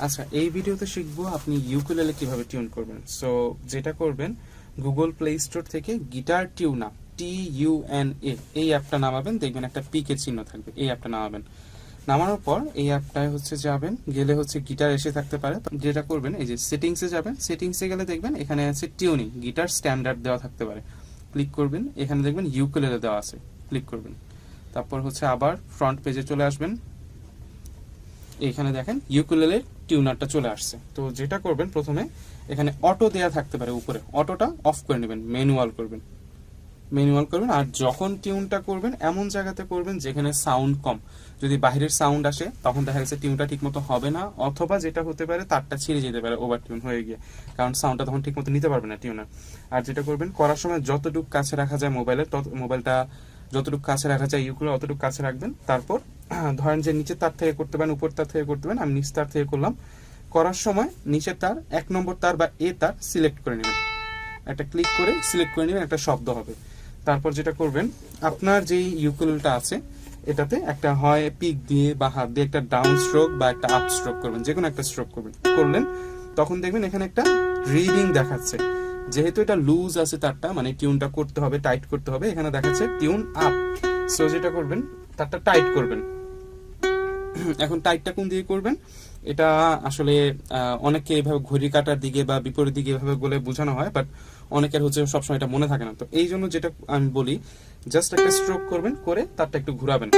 আচ্ছা, এই ভিডিওতে শিখবো আপনি ইউকুলেলে কিভাবে টিউন করবেন। সো যেটা করবেন, গুগল প্লে স্টোর থেকে গিটার টিউনা TUNA এই অ্যাপটা নামাবেন, দেখবেন একটা পিকের চিহ্ন থাকবে, এই অ্যাপটা নামাবেন। নামানোর পর এই অ্যাপটায় যাবেন, গেলে গিটার এসে থাকতে পারে। যেটা করবেন, এই যে সেটিংসে যাবেন, সেটিংসে গেলে দেখবেন এখানে আছে টিউনিং, গিটার স্ট্যান্ডার্ড দেওয়া থাকতে পারে। ক্লিক করবেন, এখানে দেখবেন ইউকুলেলে দেওয়া আছে, ক্লিক করবেন। তারপর আবার ফ্রন্ট পেজে চলে আসবেন, এখানে দেখেন ইউকুলেলের টিউনারটা চলে আসছে। তো যেটা করবেন, প্রথমে এখানে অটো দেয়া থাকতে পারে, উপরে অটোটা অফ করে নেবেন, ম্যানুয়াল করবেন। আর যখন টিউনটা করবেন এমন জায়গাতে করবেন যেখানে সাউন্ড কম। যদি বাইরের সাউন্ড আসে তখন দেখা যাচ্ছে টিউনটা ঠিকমতো হবে না, অথবা যেটা হতে পারে তারটা ছিঁড়ে যেতে পারে ওভার টিউন হয়ে গিয়ে, কারণ সাউন্ডটা তখন ঠিকমতো নিতে পারবে না টিউনার। আর যেটা করবেন, করার সময় যতটুকু কাছে রাখা যায় মোবাইলটা যতটুকু কাছে রাখা যায় ইউকুলেলে অতটুকু কাছে রাখবেন। তারপর ধরেন যে নিচের তার থেকে করতে পারেন, উপর তার থেকে করতে পারেন, আমি নিচ তার থেকে করলাম। করার সময় নিচের তার 1 নম্বর তার বা এ তার সিলেক্ট করে নেবেন, একটা ক্লিক করে সিলেক্ট করে নেবেন, একটা শব্দ হবে। তারপর যেটা করবেন, আপনার যেই ইউকুলেলটা আছে এটাতে একটা হয় পিক দিয়ে বা হাত দিয়ে একটা ডাউন স্ট্রোক বা একটা আপ স্ট্রোক করবেন, যে কোনো একটা স্ট্রোক করলেন। তখন দেখবেন এখানে একটা রিডিং দেখাচ্ছে। যেহেতু এটা লুজ আছে তারটা, মানে টিউনটা করতে হবে, টাইট করতে হবে, এখানে দেখাচ্ছে টিউন আপ। সো যেটা করবেন, তারটা টাইট করবেন। এখন টাইটটা কোন দিকে করবেন, এটা আসলে অনেকে এইভাবে ঘড়ি কাটার দিকে বা বিপরীত দিকে এভাবে বলে বোঝানো হয়, বাট অনেকের সবসময় এটা মনে থাকে না। তো এই জন্য যেটা আমি বলি, জাস্ট একটা স্ট্রোক করবেন, করে তারটা একটু ঘুরাবেন।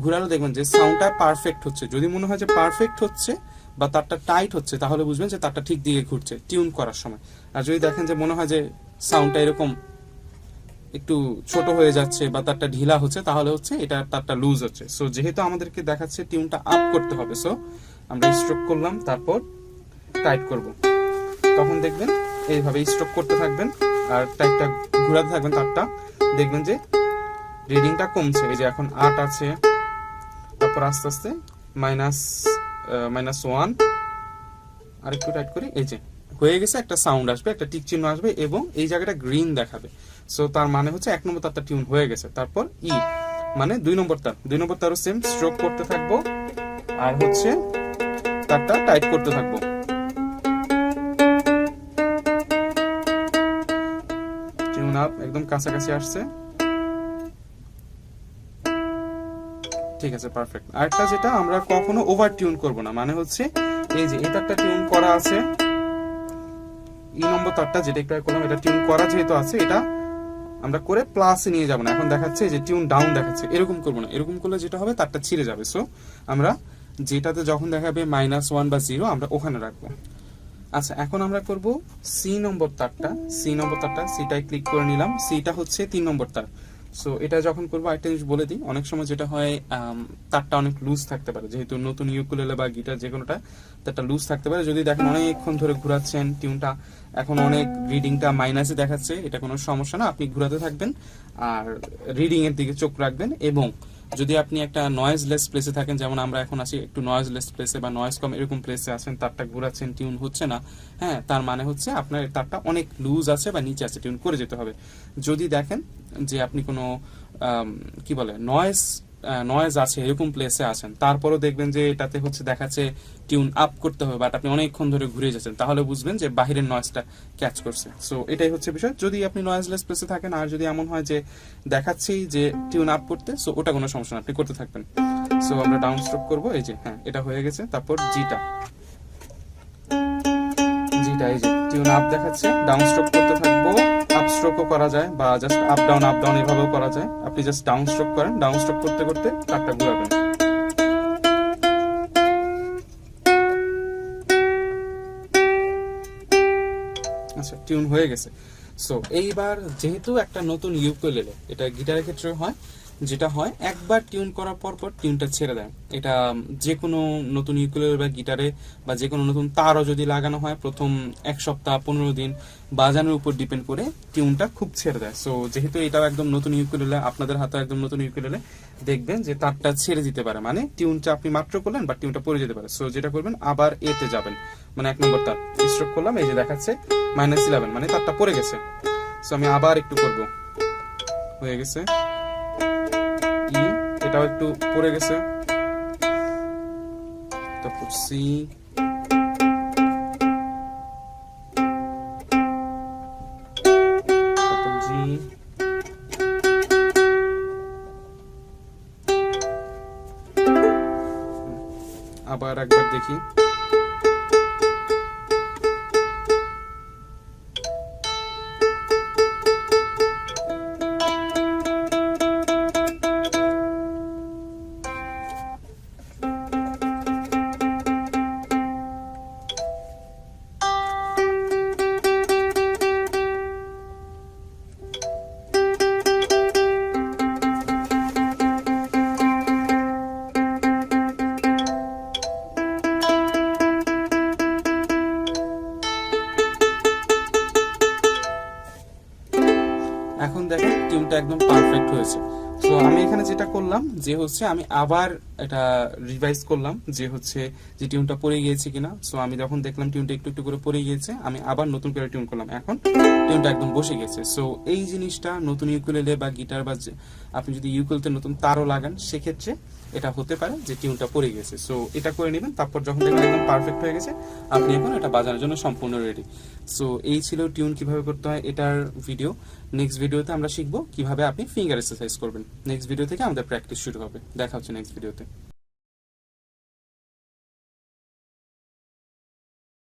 ঘুরালে দেখবেন যে সাউন্ডটা পারফেক্ট হচ্ছে। যদি মনে হয় যে পারফেক্ট হচ্ছে বা তারটা টাইট হচ্ছে, তাহলে বুঝবেন যে তারটা ঠিক দিকে ঘুরছে টিউন করার সময়। আর যদি দেখেন যে মনে হয় যে সাউন্ডটা এরকম একটু ছোট হয়ে যাচ্ছে বা তারটা ঢিলা হচ্ছে, তাহলে এটা তারটা লুজ হচ্ছে। সো যেহেতু আমাদেরকে দেখাচ্ছে টিউনটা আপ করতে হবে, সো আমরা স্ট্রোক করলাম, তারপর টাইট করব। তখন দেখবেন এইভাবে স্ট্রোক করতে থাকবেন আর টাইটটা ঘোরাতে থাকবেন তারটা, দেখবেন যে রিডিংটা কমছে। এই যে এখন 8 আছে, তারপর আস্তে আস্তে -1, আর একটু টাইট করি, এই যে হয়ে গেছে। একটা সাউন্ড আসবে, একটা টিক চিহ্ন আসবে এবং এই জায়গাটা গ্রিন দেখাবে। সো তার মানে 1 নম্বর তারটা টিউন হয়ে গেছে। তারপর মানে 2 নম্বর তারও সেম স্ট্রোক করতে থাকবো আর তারটা টাইট করতে থাকবো। টিউন আপ, একদম কাছাকাছি আসছে, ঠিক আছে, পারফেক্ট। আরেকটা যেটা, আমরা কখনো ওভার টিউন করব না, মানে এই যে এই তারটা টিউন করা আছে, নম্বর তারটা যেটা একটু করলাম, এটা টিউন করা যেহেতু আছে, এটা আমরা করে প্লাসে নিয়ে যাব না। এখন দেখাচ্ছে যে টিউন ডাউন দেখাচ্ছে, এরকম করব না। এরকম করলে যেটা হবে, তারটা ছিঁড়ে যাবে। সো আমরা যেটাতে যখন দেখাবে -1 বা 0, আমরা ওখানে রাখবো। আচ্ছা, এখন আমরা করব সি নম্বর তারটা। সিটাই ক্লিক করে নিলাম। সিটা 3 নম্বর তার। সো এটা যখন করবো, একটা জিনিস বলে দিই, অনেক সময় যেটা হয়, তারটা অনেক লুজ থাকতে পারে। যেহেতু নতুন ইউকুলেলে বা গিটার যে কোনোটা, তারটা লুজ থাকতে পারে। যদি দেখেন অনেকক্ষণ ধরে ঘুরাচ্ছেন টিউনটা, এখন অনেক রিডিংটা মাইনাসে দেখাচ্ছে, এটা কোনো সমস্যা না, আপনি ঘুরাতে থাকবেন আর রিডিং এর দিকে চোখ রাখবেন। এবং যদি আপনি একটা নয়েজলেস প্লেসে থাকেন, যেমন আমরা এখন আছি একটু নয়েজলেস প্লেসে বা নয়েজ কম এরকম প্লেসে আছেন, তারটা ঘুরাচ্ছেন, টিউন হচ্ছে না, হ্যাঁ, তার মানে আপনার তারটা অনেক লুজ আছে বা নিচে আছে, টিউন করে যেতে হবে। যদি দেখেন যে আপনি কোনো কি বলে নয়েজ আছে এরকম প্লেসে আছেন, তারপরও দেখবেন যে এটাতে দেখাচ্ছে টিউন আপ করতে হবে, বাট আপনি অনেকক্ষণ ধরে ঘুরে যাচ্ছেন, তাহলে বুঝবেন যে বাহিরের নয়েজটা ক্যাচ করছে। সো এটাই বিষয়, যদি আপনি নয়েজলেস প্লেসে থাকেন। আর যদি এমন হয় যে দেখাচ্ছেই যে টিউন আপ করতে, সো ওটা কোনো সমস্যা না, আপনি করতে থাকবেন। সো আমরা ডাউন স্ট্রোক করবো, এই যে হ্যাঁ, এটা হয়ে গেছে। তারপর জিটা, এই যে টিউন আপ দেখাচ্ছে, ডাউন স্ট্রোক করতে থাকবো। আপ স্ট্রোকও করা যায় বা জাস্ট আপ ডাউন এভাবেও করা যায়। আপনি জাস্ট ডাউন স্ট্রোক করেন, ডাউন স্ট্রোক করতে করতে তারটা ঘুরাবেন। আচ্ছা, টিউন হয়ে গেছে। সো এইবার যেহেতু একটা নতুন ইউকুলেলে, এটা গিটারের ক্ষেত্রে হয়, যেটা হয় একবার টিউন করার পর টিউনটা ছেড়ে দেয়। এটা যে কোনো নতুন ইউকুলেলে বা গিটারে বা যে কোনো নতুন তারও যদি লাগানো হয়, প্রথম 1 সপ্তাহ 15 দিন বাজানোর উপর ডিপেন্ড করে টিউনটা খুব ছেড়ে দেয়। সো যেহেতু এটাও একদম নতুন ইউকুলেলে, আপনাদের হাতে একদম নতুন ইউকুলেলে, দেখবেন যে তারটা ছেড়ে দিতে পারে, মানে টিউনটা আপনি মাত্র করলেন বা টিউনটা পড়ে যেতে পারে। সো যেটা করবেন, আবার এতে যাবেন, মানে 1 নম্বর তার স্ট্রোক করলাম, এই যে দেখাচ্ছে -11, মানে তারটা পড়ে গেছে। সো আমি আবার একটু করব, হয়ে গেছে। এটাও একটু পড়ে গেছে, তারপর সি, আর একবার দেখি। এখন দেখেন টিউনটা একদম পারফেক্ট হয়েছে। তো আমি এখানে যেটা করলাম যে হচ্ছে আমি আবার এটা রিভাইজ করলাম যে হচ্ছে যে টিউনটা পড়ে গিয়েছে কিনা। সো আমি যখন দেখলাম টিউনটা একটু একটু করে পড়ে গিয়েছে, আমি আবার নতুন করে টিউন করলাম, এখন টিউনটা একদম বসে গেছে। সো এই জিনিসটা নতুন ইউকুলেলে বা গিটার বা আপনি যদি ইউকুলেতে নতুন তারও লাগান, সেক্ষেত্রে এটা হতে পারে যে টিউনটা পড়ে গেছে। সো এটা করে নেবেন, তারপর যখন দেখবেন একদম পারফেক্ট হয়ে গেছে, আপনি এখন এটা বাজানোর জন্য সম্পূর্ণ রেডি। সো এই ছিল টিউন কিভাবে করতে হয় এটার ভিডিও। নেক্সট ভিডিওতে আমরা শিখবো কিভাবে আপনি ফিঙ্গার এক্সারসাইজ করবেন। নেক্সট ভিডিও থেকে আমাদের প্র্যাকটিস শুরু হবে। দেখা হচ্ছে নেক্সট ভিডিওতে।